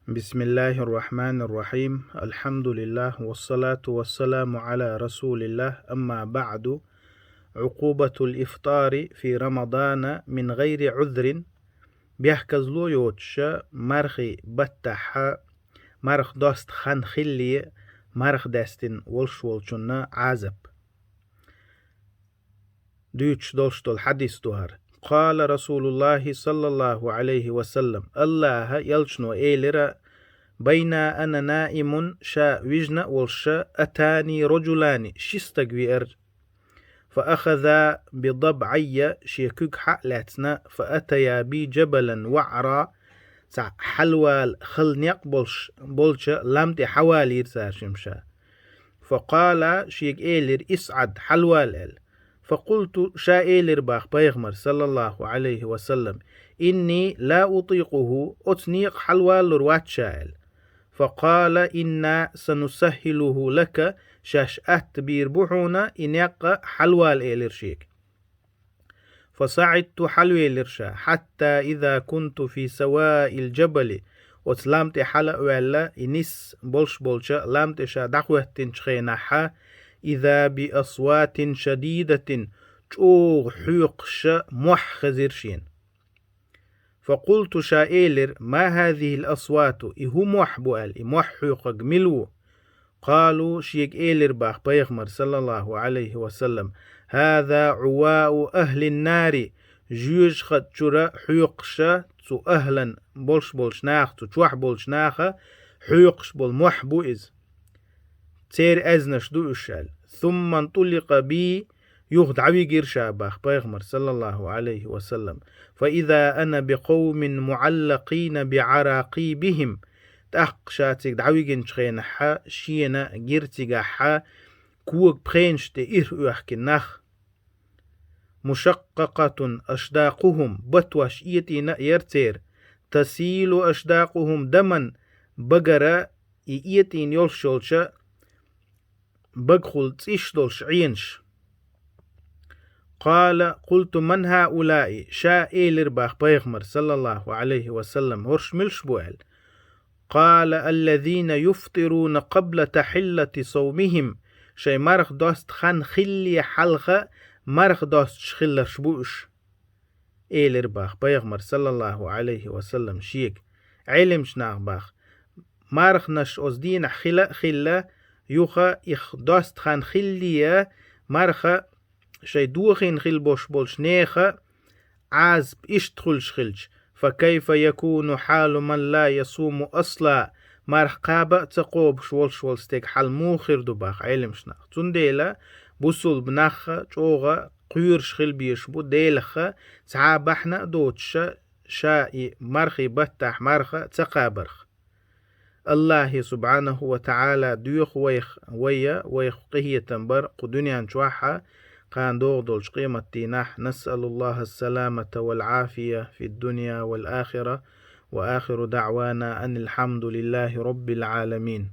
بسم الله الرحمن الرحيم. الحمد لله والصلاة والسلام على رسول الله. أما بعد، عقوبة الإفطار في رمضان من غير عذر. بيحكز لو يوتش مرخي بتح مرخ دوست خان خلي مرخ داستن ولشنا عازب ديوتش دوشتو الحديث دوهر. قال رسول الله صلى الله عليه وسلم: الله يلشنو إيلر بين أنا نائم شا وجنا والشا أتاني رجلان شستقوير فأخذا بضبعي شيكوك حقلاتنا فأتيا بي جبلا وعرا حلوال خلنيق بولش لامتي حوالي رساشمشا فقال شيك إيلر اسعد حلوال فقلت شا إيلر باخ بيغمر صلى الله عليه وسلم: إني لا أطيقه أتنيق حلوال روات شائل. فقال: إنا سنسهله لك شاش بيربحونا إنيق حلوال إيلرشيك. فصعدت حلوى إيلرشا حتى إذا كنت في سواء الجبل وتلامت حلق ولا إنس بولشا لامت شا دعوة تنشخيناحا إذا بأصوات شديدة تشوغ حيقش موح خزيرشين. فقلت شائلر: ما هذه الأصوات؟ إهو موح بوال موح حيقق ملو. قالوا شيك إيلر باخ بيغمر صلى الله عليه وسلم: هذا عواء أهل النار. جيوش خد جرى حيقشا تو أهلا بولش ناخ تو تشوح بولش ناخا حيقش بول موح بوئز تير أزنش دو أشال. ثم انطلق بي يغد عويقير شاباخ بيغمر صلى الله عليه وسلم. فإذا أنا بقوم معلقين بعراقيبهم تأق شاتك دعويقين شخين حا شينا جيرتيغا حا كوك بخينش تئر أحكناخ مشققة أشداقهم بطوش إيتينا يرتير تسيل أشداقهم دما بقرا إيتين يولشولشا بقخل تيشدولش عينش. قلت: من هؤلاء؟ شا إيلر باخ بيغمر صلى الله عليه وسلم هرش ملش بوال. قال: الذين يفطرون قبل تحلة صومهم. شي مرخ دوست خان خلي حلقة مرخ دوست شخلر شبوش. إيلر باخ بيغمر صلى الله عليه وسلم شيك علم شناغ باخ مرخ نش أزدين خلا يوخا إخ دوست خان خلي مرخ شي دوخين خل بولش نيخا عازب اشتخلش خلش. فكيف يكون حال من لا يصوم أصلا؟ مرخ قابا تقوب شول ستيك حال موخر دباخ علم شناخ تنديلا بوصل بناخ چوغا قيرش خل بيشبو ديلخ تعابحنا دوتش شائي مرخي بتح مرخ تقابرخ. الله سبحانه وتعالى ديوخ ويخ قهية تنبر قدنيا نشوحها قان دولش قيمة تيناح. نسأل الله السلامة والعافية في الدنيا والآخرة. وآخر دعوانا أن الحمد لله رب العالمين.